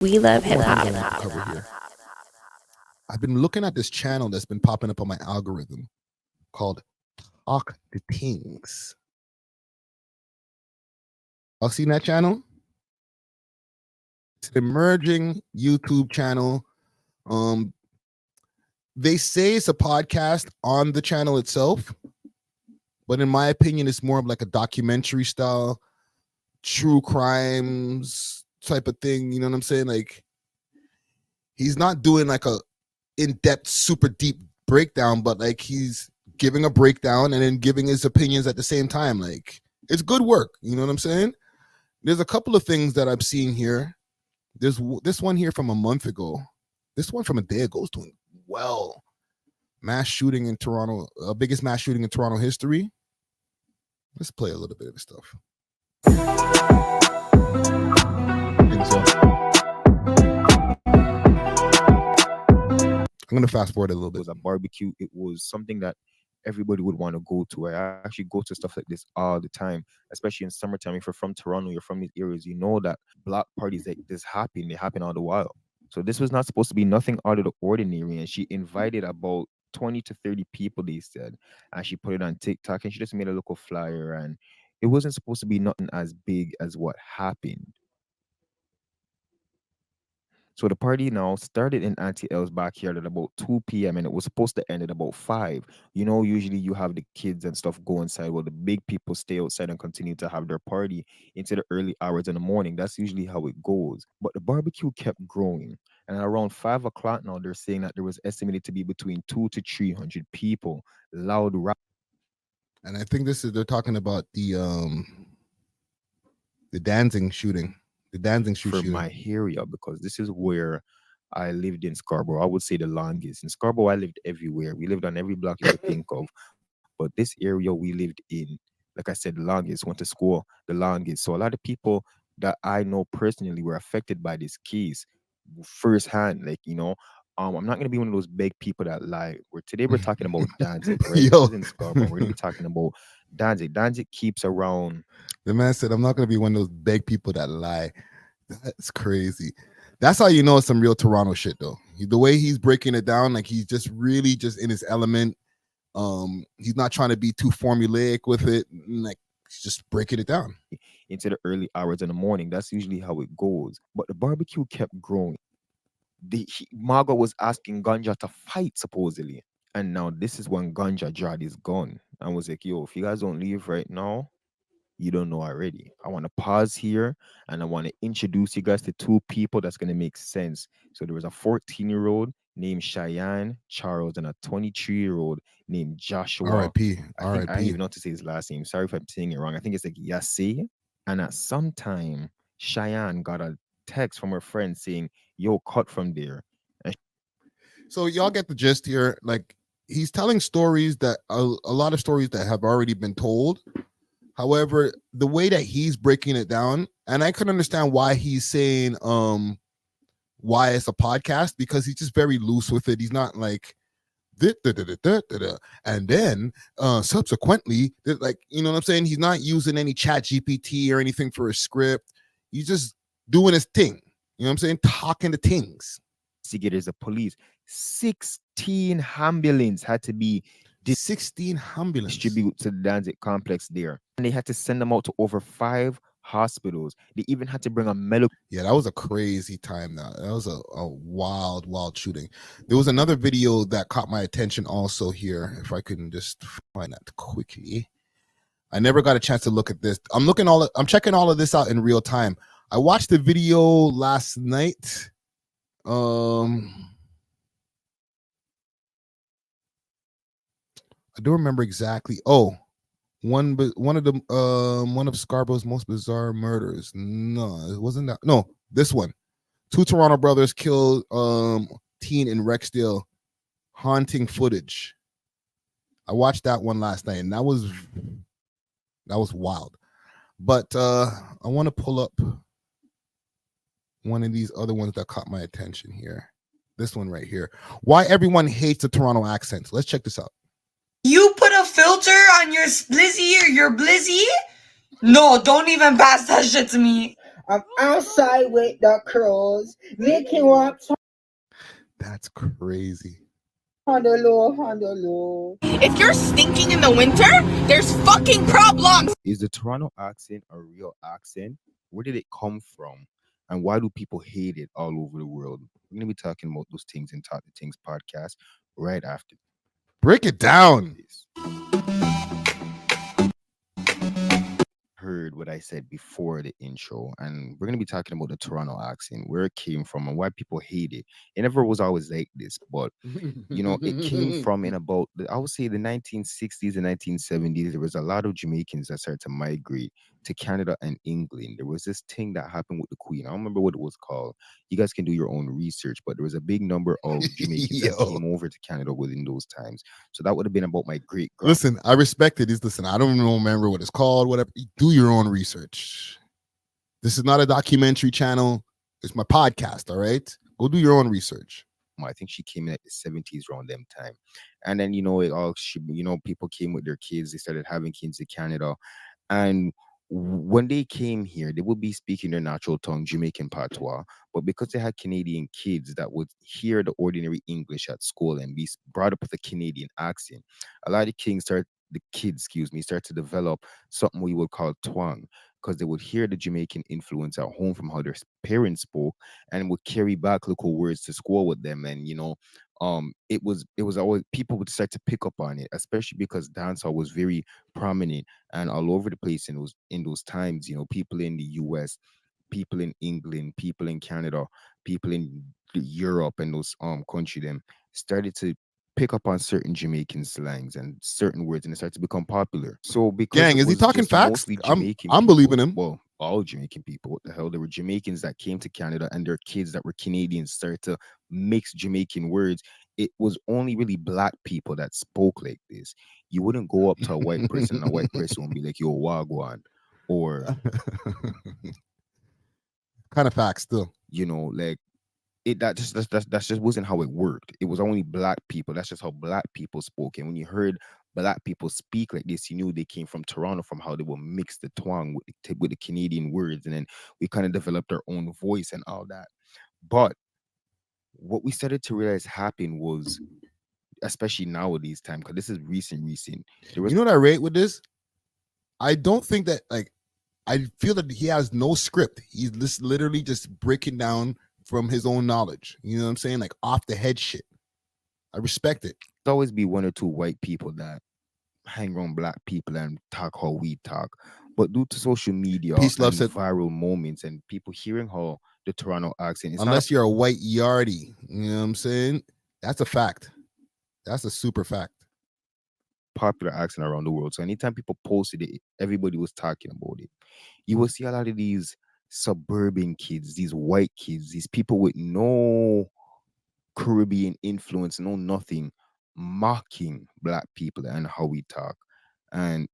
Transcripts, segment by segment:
We love hip I hop. want to cover here. I've been looking at this channel that's been popping up on my algorithm called Talk the TINGZ. Y'all seen that channel? It's an emerging YouTube channel. They say it's a podcast on the channel itself, but in my opinion, it's more of like a documentary style, true crimes type of thing. You know what I'm saying? Like, he's not doing like a in-depth, super deep breakdown, but like he's giving a breakdown and then giving his opinions at the same time. Like, it's good work. You know what I'm saying? There's a couple of things that I'm seeing here. There's this one here from a month ago. This one from a day ago is doing well. Mass shooting in Toronto, biggest mass shooting in Toronto history. Let's play a little bit of this stuff. I'm going to fast forward a little bit. It was a barbecue. It was something that everybody would want to go to. I actually go to stuff like this all the time, especially in summertime. If you're from Toronto, you're from these areas, you know that block parties like this happen. They happen all the while. So this was not supposed to be nothing out of the ordinary. And she invited about 20 to 30 people, they said. And she put it on TikTok and she just made a local flyer. And it wasn't supposed to be nothing as big as what happened. So the party now started in Auntie L's backyard at about 2 p.m. and it was supposed to end at about 5. You know, usually you have the kids and stuff go inside while the big people stay outside and continue to have their party into the early hours in the morning. That's usually how it goes. But the barbecue kept growing. And around 5 o'clock now, they're saying that there was estimated to be between 200 to 300 people. Loud rap. And I think they're talking about the dancing shooting. The dancing for shooting. my area, because this is where I lived in Scarborough. I would say the longest. In Scarborough, I lived everywhere. We lived on every block you could think of. But this area we lived in, like I said, the longest, went to school the longest. So a lot of people that I know personally were affected by this case firsthand. Like, you know, I'm not gonna be one of those big people that lie. Today we're talking about Danzig, right? Yo. This is in Scarborough. We're gonna be talking about Danzig. Danzig keeps around. The man said, I'm not going to be one of those big people that lie. That's crazy. That's how you know it's some real Toronto shit, though. The way he's breaking it down, like he's just really just in his element. He's not trying to be too formulaic with it. Like, he's just breaking it down. Into the early hours in the morning. That's usually how it goes. But the barbecue kept growing. Margot was asking Ganja to fight, supposedly. And now this is when Ganja dragged his gun and was like, yo, if you guys don't leave right now, you don't know already. I want to pause here and I want to introduce you guys to two people that's going to make sense. So there was a 14-year-old named Cheyenne Charles and a 23-year-old named Joshua. R.I.P. I don't even know how to say his last name. Sorry if I'm saying it wrong. I think it's like Yassi. And at some time, Cheyenne got a text from her friend saying, yo, cut from there. So y'all get the gist here. Like, he's telling stories that a lot of stories that have already been told. However, the way that he's breaking it down, and I can understand why he's saying why it's a podcast, because he's just very loose with it. He's not like and then subsequently, like, you know what I'm saying? He's not using any chat GPT or anything for a script. He's just doing his thing. You know what I'm saying? Talking to things. Investigators, the police, 16 ambulance had to be 16 ambulance distributed to the Danzig complex there. And they had to send them out to over 5 hospitals. They even had to bring a medical. Yeah, that was a crazy time. That was a wild shooting. There was another video that caught my attention also here. If I can just find that quickly. I never got a chance to look at this. I'm checking all of this out in real time. I watched the video last night. I don't remember exactly. Oh, one of Scarborough's most bizarre murders. No, it wasn't that. No, this one. 2 Toronto brothers killed teen in Rexdale. Haunting footage. I watched that one last night, and that was wild. But I want to pull up one of these other ones that caught my attention here. This one right here. Why everyone hates the Toronto accents. Let's check this out. You put a filter on your splizzy or your blizzy? No, don't even pass that shit to me. I'm outside with the crows, making walks That's crazy. on the low, on the low. If you're stinking in the winter, there's fucking problems. Is the Toronto accent a real accent? Where did it come from? And why do people hate it all over the world? We're going to be talking about those things in Talk the Things podcast right after Break it down. this. Heard what I said before the intro, and we're going to be talking about the Toronto accent, where it came from, and why people hate it. It never was always like this, but it came from in about I would say the 1960s and 1970s. There was a lot of Jamaicans that started to migrate to Canada and England. There was this thing that happened with the Queen. I don't remember what it was called. You guys can do your own research, but there was a big number of Jamaicans that came over to Canada within those times. So that would have been about my great grandma. Listen, I respect it. Listen, I don't remember what it's called, whatever. Do your own research. This is not a documentary channel. It's my podcast, all right? Go do your own research. I think she came in at the 70s around them time. And then, people came with their kids. They started having kids in Canada. And when they came here, they would be speaking their natural tongue, Jamaican patois. But because they had Canadian kids that would hear the ordinary English at school and be brought up with a Canadian accent, a lot of the kids start to develop something we would call twang, because they would hear the Jamaican influence at home from how their parents spoke and would carry back local words to school with them. And it was always, people would start to pick up on it, especially because dancehall was very prominent and all over the place in those times. People in the US, people in England, people in Canada, people in Europe and those country them started to pick up on certain Jamaican slangs and certain words, and it started to become popular. So because Gang, is he talking facts? I'm believing him. Well, all Jamaican people, what the hell? There were Jamaicans that came to Canada and their kids that were Canadians started to mix Jamaican words. It was only really black people that spoke like this. You wouldn't go up to a white person and a white person would be like, yo, wagwan. Or kind of facts still. That just wasn't how it worked. It was only black people. That's just how black people spoke. And when you heard black people speak like this, you knew they came from Toronto, from how they would mix the twang with the Canadian words. And then we kind of developed our own voice and all that. But what we started to realize happened was, especially nowadays time, because this is recent. You know what I rate with this? I don't think that, I feel that he has no script. He's just literally just breaking down from his own knowledge. You know what I'm saying? Like off the head shit. I respect it. There's always be one or two white people that hang around black people and talk how we talk. But due to social media and viral moments and people hearing how the Toronto accent is, unless you're a white yardie, you know what I'm saying? That's a fact. That's a super fact. Popular accent around the world. So anytime people posted it, everybody was talking about it. You will see a lot of these suburban kids, these white kids, these people with no Caribbean influence, no nothing, mocking black people and how we talk. And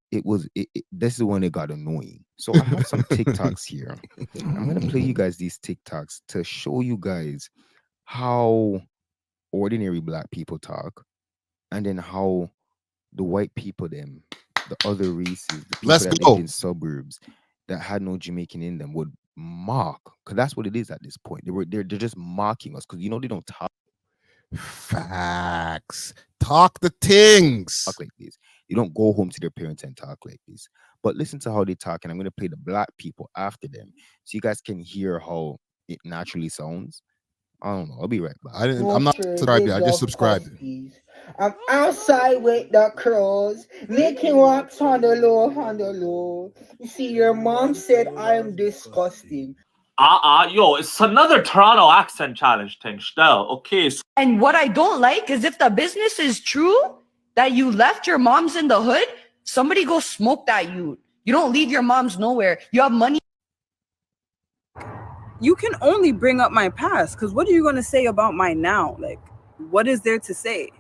this is when it got annoying. So I have some TikToks here. I'm gonna play you guys these TikToks to show you guys how ordinary black people talk, and then how the white people, the other races, the people that lived in suburbs that had no Jamaican in them would mock, because that's what it is at this point. They're just mocking us because they don't talk. Facts. Talk the things. Talk like this. You don't go home to their parents and talk like this. But listen to how they talk, and I'm going to play the black people after them so you guys can hear how it naturally sounds. I don't know. I'll be right back. I'm not subscribed yet. I just subscribed. I'm outside with the crows, making walks on the low. You see, your mom said I'm disgusting. Yo, it's another Toronto accent challenge thing, still. Okay. And what I don't like is if the business is true that you left your moms in the hood, somebody go smoke that you. You don't leave your moms nowhere. You have money. You can only bring up my past, because what are you going to say about my now? Like, what is there to say?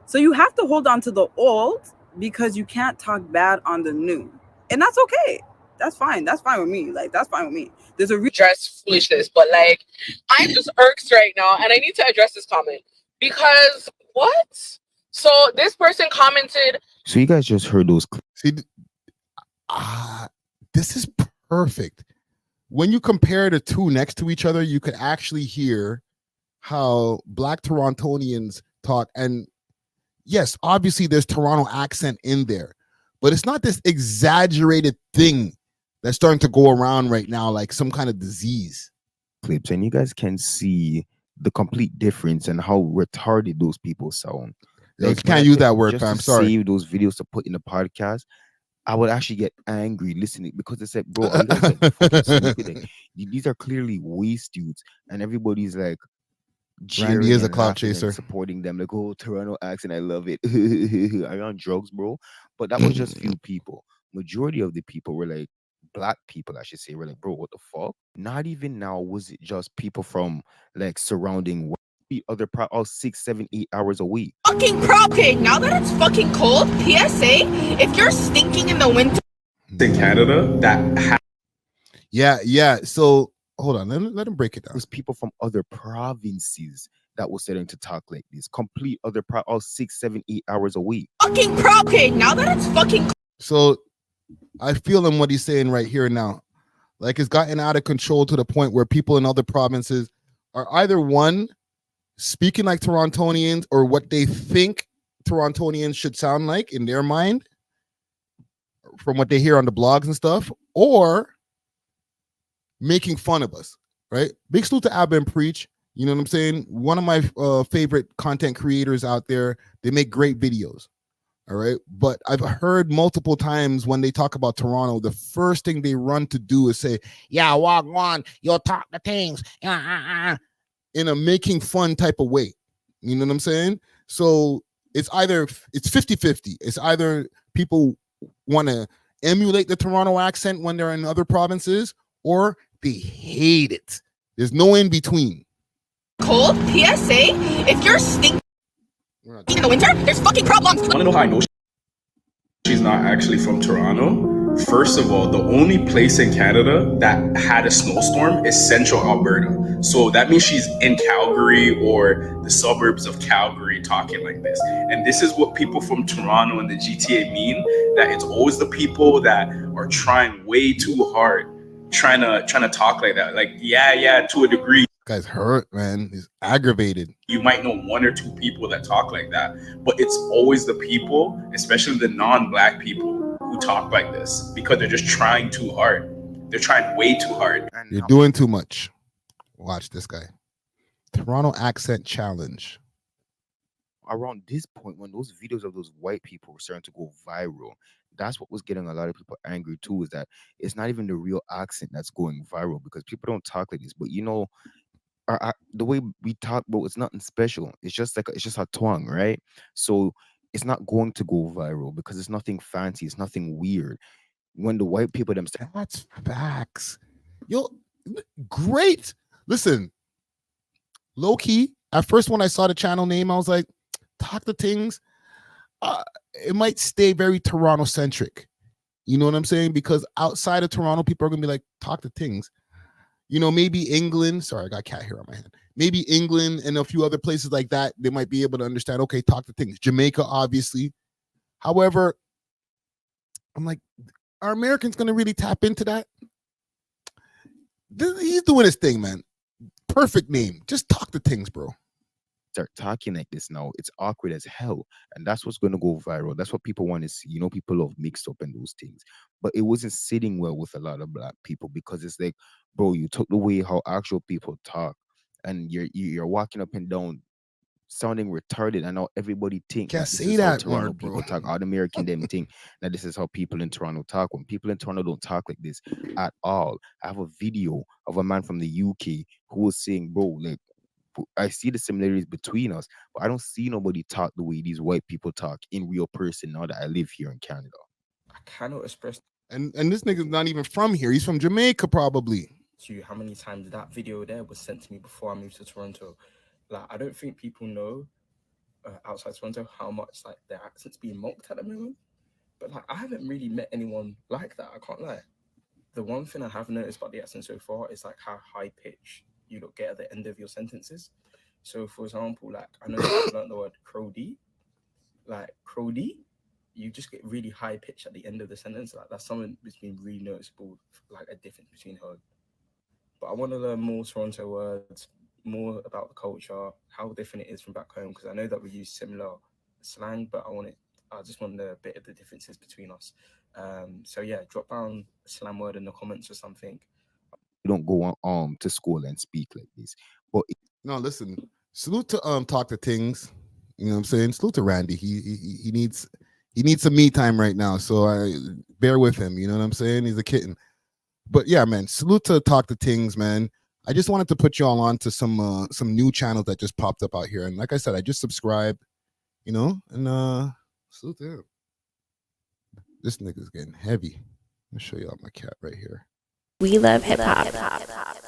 So you have to hold on to the old because you can't talk bad on the new. And that's okay. That's fine. That's fine with me. That's fine with me. There's a address foolishness, but I'm just irked right now, and I need to address this comment because what? So this person commented. So you guys just heard those. See, this is perfect. when you compare the two next to each other, you could actually hear how Black Torontonians talk. And yes, obviously there's Toronto accent in there, but it's not this exaggerated thing that's starting to go around right now like some kind of disease. Clips, and you guys can see the complete difference and how retarded those people sound. You Like, when can't I use click that word, just fam. to Sorry. save those videos to put in the podcast, I would actually get angry listening because they said, bro, are you guys like fucking stupid? Like, these are clearly waste dudes, and everybody's like Randy cheering is a and clout laughing chaser. and supporting them. Like, oh, Toronto accent, I love it. Are you on drugs, bro? But that was just few people. Majority of the people were like, black people, I should say, were like, bro, what the fuck? Not even now was it just people from like surrounding other all 6, 7, 8 hours a week. Fucking okay, now that it's fucking cold, PSA, if you're stinking in the winter in Canada that yeah. So hold on, let him break it down. There's people from other provinces that were starting to talk like this. Complete other all 6, 7, 8 hours a week. fucking okay, now that it's fucking So I feel him what he's saying right here now. Like, it's gotten out of control to the point where people in other provinces are either one speaking like Torontonians or what they think Torontonians should sound like in their mind from what they hear on the blogs and stuff, or making fun of us, right? Big salute to Abba and Preach. You know what I'm saying? One of my favorite content creators out there. They make great videos. All right. But I've heard multiple times when they talk about Toronto, the first thing they run to do is say, yeah, walk on, you'll talk the things in a making fun type of way. You know what I'm saying? So it's 50-50. It's either people want to emulate the Toronto accent when they're in other provinces, or they hate it. There's no in between. cold, PSA, if you're stinking in the winter, there's fucking problems. want to know how I know she's not actually from Toronto? First of all, the only place in Canada that had a snowstorm is central Alberta. So that means she's in Calgary or the suburbs of Calgary talking like this. And this is what people from Toronto and the GTA mean, that it's always the people that are trying way too hard, trying to talk like that. Like, yeah, to a degree. Guy's hurt, man. He's aggravated. You might know one or two people that talk like that, but it's always the people, especially the non-black people, who talk like this because they're just trying too hard. They're trying way too hard. You're doing too much. Watch this guy. Toronto accent challenge. Around this point, when those videos of those white people were starting to go viral, that's what was getting a lot of people angry too, is that it's not even the real accent that's going viral, because people don't talk like this. But you know, the way we talk, bro, it's nothing special. It's just a twang, right? So it's not going to go viral because it's nothing fancy. It's nothing weird. When the white people themselves, that's facts. Yo, great. Listen, low key. At first, when I saw the channel name, I was like, "Talk the things." It might stay very Toronto centric. You know what I'm saying? Because outside of Toronto, people are gonna be like, "Talk the things." You know, maybe England. Sorry, I got cat hair on my hand. Maybe England and a few other places like that, they might be able to understand, okay, talk the things. Jamaica, obviously. However, I'm like, are Americans going to really tap into that? He's doing his thing, man. Perfect name. Just talk the things, bro. Start talking like this now, it's awkward as hell, and that's what's going to go viral. That's what people want to see. You know, people love mixed up and those things, but it wasn't sitting well with a lot of black people, because it's like, bro, you took away how actual people talk, and you're walking up and down sounding retarded, and now everybody think Can't this say is how that Toronto word, people bro. talk. All the American them think that this is how people in Toronto talk, when people in Toronto don't talk like this at all. I have a video of a man from the UK who was saying, bro, like, I see the similarities between us, but I don't see nobody talk the way these white people talk in real person now that I live here in Canada. I cannot express And this nigga's not even from here. He's from Jamaica, probably. to you how many times that video there was sent to me before I moved to Toronto. Like, I don't think people know outside Toronto how much like their accent's being mocked at the moment. But like, I haven't really met anyone like that. I can't lie. The one thing I have noticed about the accent so far is like how high pitched you don't get at the end of your sentences. So, for example, like, I know you've learned the word crowdy, like crowdy, you just get really high pitch at the end of the sentence. Like, that's something that's been really noticeable, like a difference between her But I want to learn more Toronto words, more about the culture, how different it is from back home, because I know that we use similar slang, but I just want a bit of the differences between us. So yeah, drop down a slang word in the comments or something. You don't go on to school and speak like this. But No, listen. Salute to talk to TINGZ. You know what I'm saying? Salute to Randy. He needs some me time right now. So I bear with him. You know what I'm saying? He's a kitten. But yeah, man. Salute to talk to TINGZ, man. I just wanted to put y'all on to some new channels that just popped up out here. And like I said, I just subscribed, you know, and salute to him. This nigga's getting heavy. Let me show y'all my cat right here. We love hip hop.